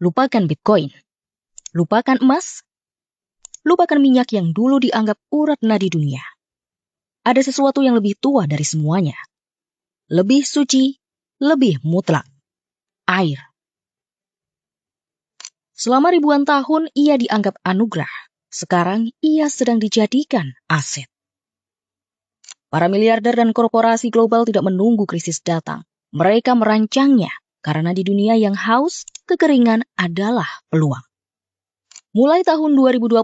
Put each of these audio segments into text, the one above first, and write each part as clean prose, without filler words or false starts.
Lupakan Bitcoin. Lupakan emas. Lupakan minyak yang dulu dianggap urat nadi dunia. Ada sesuatu yang lebih tua dari semuanya. Lebih suci, lebih mutlak. Air. Selama ribuan tahun ia dianggap anugerah. Sekarang ia sedang dijadikan aset. Para miliarder dan korporasi global tidak menunggu krisis datang. Mereka merancangnya karena di dunia yang haus, kekeringan adalah peluang. Mulai tahun 2020,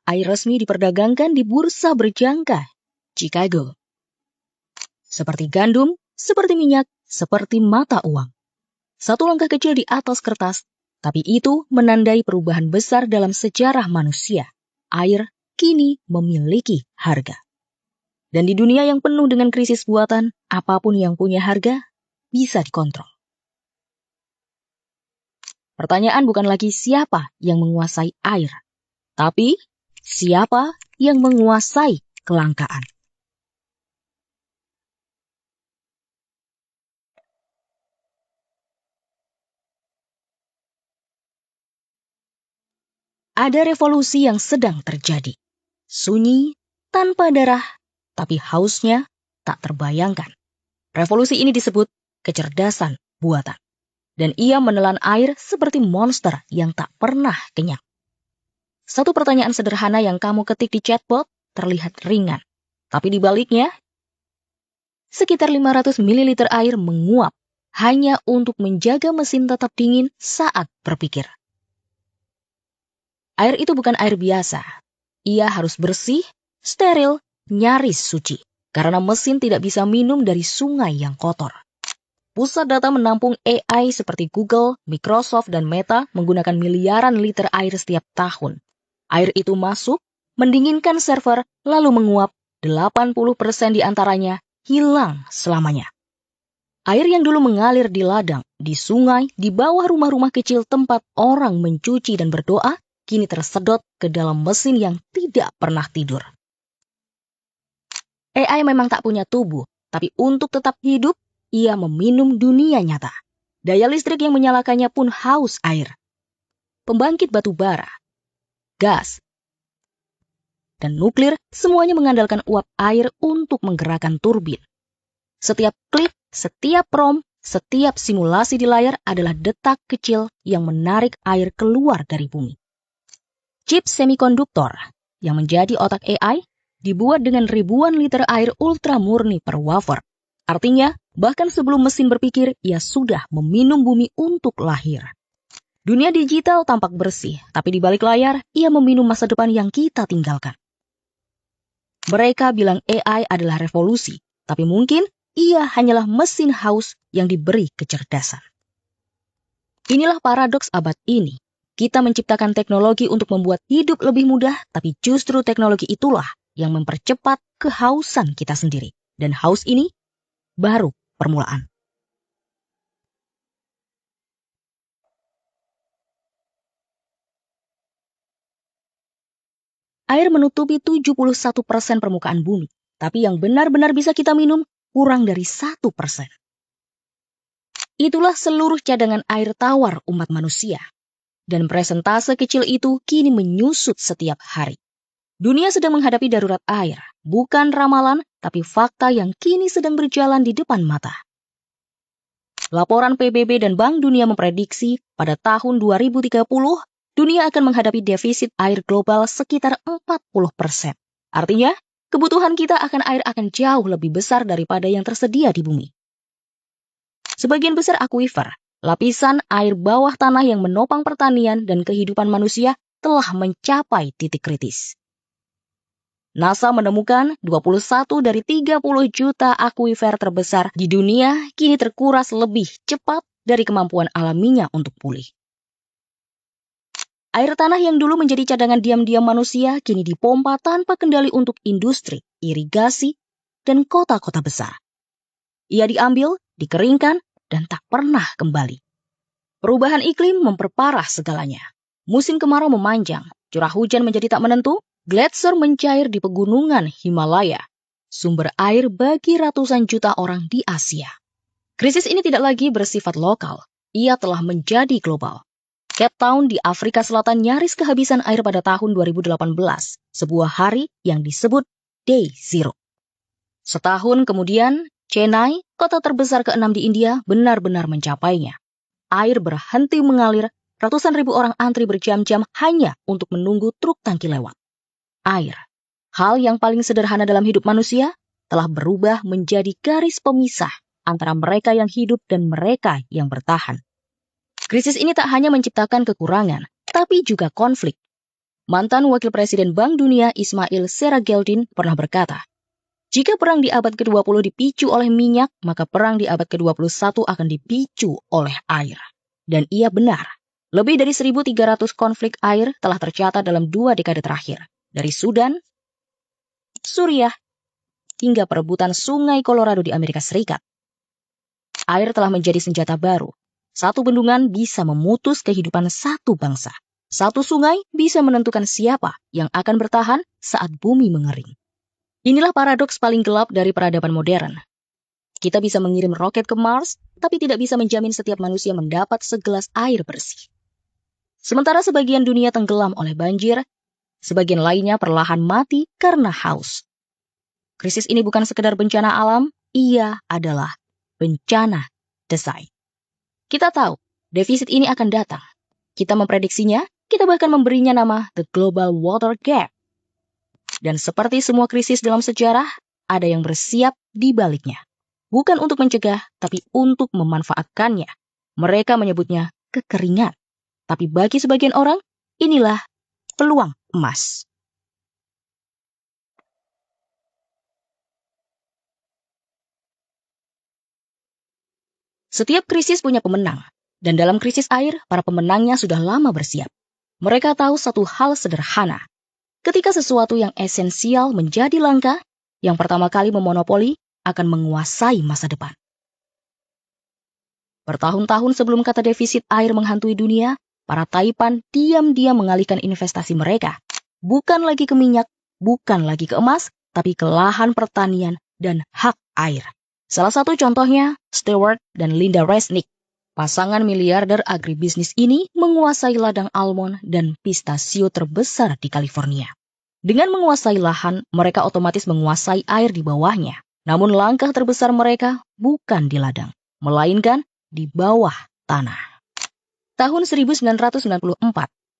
air resmi diperdagangkan di bursa berjangka Chicago. Seperti gandum, seperti minyak, seperti mata uang. Satu langkah kecil di atas kertas, tapi itu menandai perubahan besar dalam sejarah manusia. Air kini memiliki harga. Dan di dunia yang penuh dengan krisis buatan, apapun yang punya harga bisa dikontrol. Pertanyaan bukan lagi siapa yang menguasai air, tapi siapa yang menguasai kelangkaan. Ada revolusi yang sedang terjadi. Sunyi, tanpa darah, tapi hausnya tak terbayangkan. Revolusi ini disebut kecerdasan buatan. Dan ia menelan air seperti monster yang tak pernah kenyang. Satu pertanyaan sederhana yang kamu ketik di chatbot terlihat ringan. Tapi di baliknya, sekitar 500 ml air menguap hanya untuk menjaga mesin tetap dingin saat berpikir. Air itu bukan air biasa. Ia harus bersih, steril, nyaris suci. Karena mesin tidak bisa minum dari sungai yang kotor. Pusat data menampung AI seperti Google, Microsoft, dan Meta menggunakan miliaran liter air setiap tahun. Air itu masuk, mendinginkan server, lalu menguap, 80% diantaranya hilang selamanya. Air yang dulu mengalir di ladang, di sungai, di bawah rumah-rumah kecil tempat orang mencuci dan berdoa, kini tersedot ke dalam mesin yang tidak pernah tidur. AI memang tak punya tubuh, tapi untuk tetap hidup, ia meminum dunia nyata. Daya listrik yang menyalakannya pun haus air. Pembangkit batu bara, gas, dan nuklir semuanya mengandalkan uap air untuk menggerakkan turbin. Setiap klik, setiap prompt, setiap simulasi di layar adalah detak kecil yang menarik air keluar dari bumi. Chip semikonduktor yang menjadi otak AI dibuat dengan ribuan liter air ultra murni per wafer. Artinya, bahkan sebelum mesin berpikir, ia sudah meminum bumi untuk lahir. Dunia digital tampak bersih, tapi di balik layar, ia meminum masa depan yang kita tinggalkan. Mereka bilang AI adalah revolusi, tapi mungkin ia hanyalah mesin haus yang diberi kecerdasan. Inilah paradoks abad ini. Kita menciptakan teknologi untuk membuat hidup lebih mudah, tapi justru teknologi itulah yang mempercepat kehausan kita sendiri. Dan haus ini baru permulaan. Air menutupi 71% permukaan bumi, tapi yang benar-benar bisa kita minum kurang dari 1%. Itulah seluruh cadangan air tawar umat manusia. Dan persentase kecil itu kini menyusut setiap hari. Dunia sedang menghadapi darurat air, bukan ramalan, tapi fakta yang kini sedang berjalan di depan mata. Laporan PBB dan Bank Dunia memprediksi pada tahun 2030, dunia akan menghadapi defisit air global sekitar 40%. Artinya, kebutuhan kita akan air akan jauh lebih besar daripada yang tersedia di bumi. Sebagian besar akuifer, lapisan air bawah tanah yang menopang pertanian dan kehidupan manusia telah mencapai titik kritis. NASA menemukan 21 dari 30 juta akuifer terbesar di dunia kini terkuras lebih cepat dari kemampuan alaminya untuk pulih. Air tanah yang dulu menjadi cadangan diam-diam manusia kini dipompa tanpa kendali untuk industri, irigasi, dan kota-kota besar. Ia diambil, dikeringkan, dan tak pernah kembali. Perubahan iklim memperparah segalanya. Musim kemarau memanjang, curah hujan menjadi tak menentu, gletser mencair di pegunungan Himalaya, sumber air bagi ratusan juta orang di Asia. Krisis ini tidak lagi bersifat lokal, ia telah menjadi global. Cape Town di Afrika Selatan nyaris kehabisan air pada tahun 2018, sebuah hari yang disebut Day Zero. Setahun kemudian, Chennai, kota terbesar ke-6 di India, benar-benar mencapainya. Air berhenti mengalir, ratusan ribu orang antri berjam-jam hanya untuk menunggu truk tangki lewat. Air, hal yang paling sederhana dalam hidup manusia, telah berubah menjadi garis pemisah antara mereka yang hidup dan mereka yang bertahan. Krisis ini tak hanya menciptakan kekurangan, tapi juga konflik. Mantan Wakil Presiden Bank Dunia Ismail Serageldin pernah berkata, jika perang di abad ke-20 dipicu oleh minyak, maka perang di abad ke-21 akan dipicu oleh air. Dan ia benar. Lebih dari 1.300 konflik air telah tercatat dalam 2 dekade terakhir. Dari Sudan, Suriah, hingga perebutan sungai Colorado di Amerika Serikat. Air telah menjadi senjata baru. Satu bendungan bisa memutus kehidupan satu bangsa. Satu sungai bisa menentukan siapa yang akan bertahan saat bumi mengering. Inilah paradoks paling gelap dari peradaban modern. Kita bisa mengirim roket ke Mars, tapi tidak bisa menjamin setiap manusia mendapat segelas air bersih. Sementara sebagian dunia tenggelam oleh banjir, sebagian lainnya perlahan mati karena haus. Krisis ini bukan sekedar bencana alam, ia adalah bencana desain. Kita tahu, defisit ini akan datang. Kita memprediksinya, kita bahkan memberinya nama The Global Water Gap. Dan seperti semua krisis dalam sejarah, ada yang bersiap di baliknya. Bukan untuk mencegah, tapi untuk memanfaatkannya. Mereka menyebutnya kekeringan. Tapi bagi sebagian orang, inilah peluang emas. Setiap krisis punya pemenang, dan dalam krisis air, para pemenangnya sudah lama bersiap. Mereka tahu satu hal sederhana. Ketika sesuatu yang esensial menjadi langka, yang pertama kali memonopoli akan menguasai masa depan. Bertahun-tahun sebelum kata defisit air menghantui dunia, para Taipan diam-diam mengalihkan investasi mereka. Bukan lagi ke minyak, bukan lagi ke emas, tapi ke lahan pertanian dan hak air. Salah satu contohnya, Stewart dan Linda Resnick. Pasangan miliarder agribisnis ini menguasai ladang almond dan pistachio terbesar di California. Dengan menguasai lahan, mereka otomatis menguasai air di bawahnya. Namun langkah terbesar mereka bukan di ladang, melainkan di bawah tanah. Tahun 1994,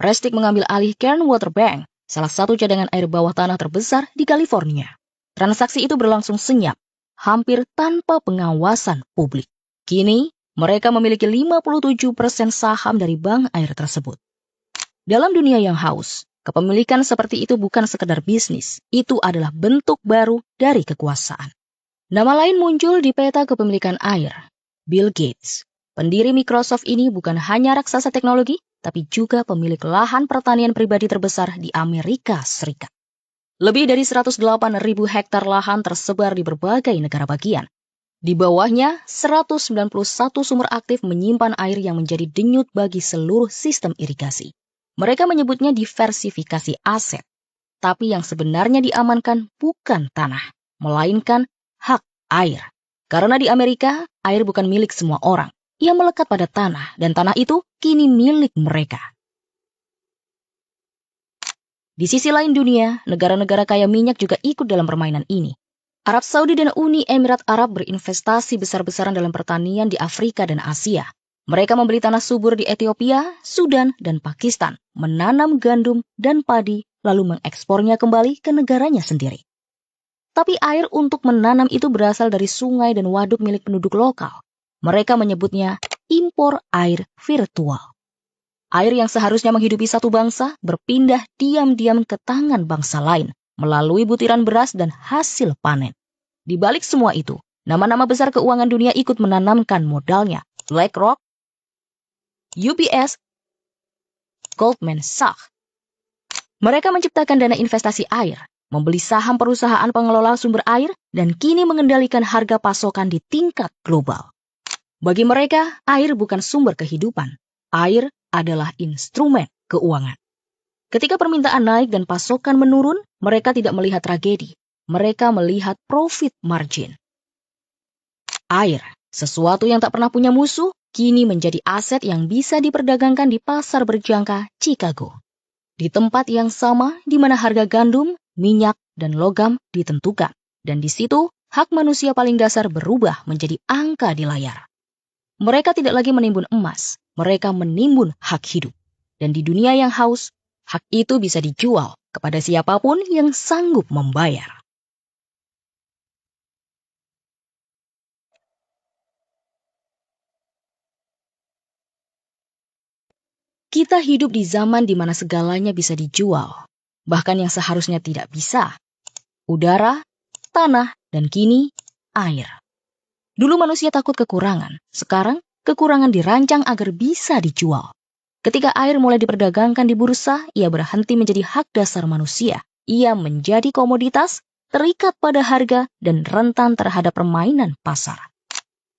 Resnick mengambil alih Kern Water Bank, salah satu cadangan air bawah tanah terbesar di California. Transaksi itu berlangsung senyap, hampir tanpa pengawasan publik. Kini, mereka memiliki 57% saham dari bank air tersebut. Dalam dunia yang haus, kepemilikan seperti itu bukan sekedar bisnis, itu adalah bentuk baru dari kekuasaan. Nama lain muncul di peta kepemilikan air, Bill Gates. Pendiri Microsoft ini bukan hanya raksasa teknologi, tapi juga pemilik lahan pertanian pribadi terbesar di Amerika Serikat. Lebih dari 108.000 hektar lahan tersebar di berbagai negara bagian. Di bawahnya, 191 sumber aktif menyimpan air yang menjadi denyut bagi seluruh sistem irigasi. Mereka menyebutnya diversifikasi aset. Tapi yang sebenarnya diamankan bukan tanah, melainkan hak air. Karena di Amerika, air bukan milik semua orang. Ia melekat pada tanah, dan tanah itu kini milik mereka. Di sisi lain dunia, negara-negara kaya minyak juga ikut dalam permainan ini. Arab Saudi dan Uni Emirat Arab berinvestasi besar-besaran dalam pertanian di Afrika dan Asia. Mereka membeli tanah subur di Ethiopia, Sudan, dan Pakistan, menanam gandum dan padi, lalu mengekspornya kembali ke negaranya sendiri. Tapi air untuk menanam itu berasal dari sungai dan waduk milik penduduk lokal. Mereka menyebutnya impor air virtual. Air yang seharusnya menghidupi satu bangsa berpindah diam-diam ke tangan bangsa lain melalui butiran beras dan hasil panen. Di balik semua itu, nama-nama besar keuangan dunia ikut menanamkan modalnya. BlackRock, UBS, Goldman Sachs. Mereka menciptakan dana investasi air, membeli saham perusahaan pengelola sumber air, dan kini mengendalikan harga pasokan di tingkat global. Bagi mereka, air bukan sumber kehidupan. Air adalah instrumen keuangan. Ketika permintaan naik dan pasokan menurun, mereka tidak melihat tragedi. Mereka melihat profit margin. Air, sesuatu yang tak pernah punya musuh, kini menjadi aset yang bisa diperdagangkan di pasar berjangka Chicago. Di tempat yang sama di mana harga gandum, minyak, dan logam ditentukan. Dan di situ, hak manusia paling dasar berubah menjadi angka di layar. Mereka tidak lagi menimbun emas, mereka menimbun hak hidup. Dan di dunia yang haus, hak itu bisa dijual kepada siapapun yang sanggup membayar. Kita hidup di zaman di mana segalanya bisa dijual, bahkan yang seharusnya tidak bisa. Udara, tanah, dan kini air. Dulu manusia takut kekurangan, sekarang kekurangan dirancang agar bisa dijual. Ketika air mulai diperdagangkan di bursa, ia berhenti menjadi hak dasar manusia. Ia menjadi komoditas, terikat pada harga, dan rentan terhadap permainan pasar.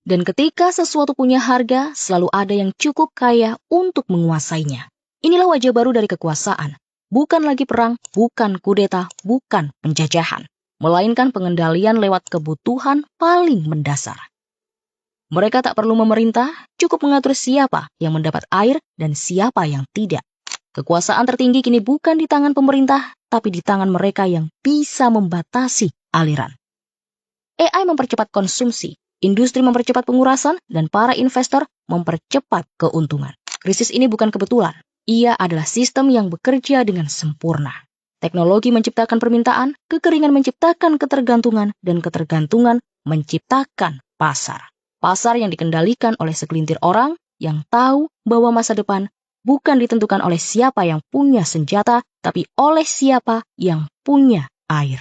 Dan ketika sesuatu punya harga, selalu ada yang cukup kaya untuk menguasainya. Inilah wajah baru dari kekuasaan. Bukan lagi perang, bukan kudeta, bukan penjajahan. Melainkan pengendalian lewat kebutuhan paling mendasar. Mereka tak perlu memerintah, cukup mengatur siapa yang mendapat air dan siapa yang tidak. Kekuasaan tertinggi kini bukan di tangan pemerintah, tapi di tangan mereka yang bisa membatasi aliran. AI mempercepat konsumsi, industri mempercepat pengurasan, dan para investor mempercepat keuntungan. Krisis ini bukan kebetulan, ia adalah sistem yang bekerja dengan sempurna. Teknologi menciptakan permintaan, kekeringan menciptakan ketergantungan, dan ketergantungan menciptakan pasar. Pasar yang dikendalikan oleh segelintir orang yang tahu bahwa masa depan bukan ditentukan oleh siapa yang punya senjata, tapi oleh siapa yang punya air.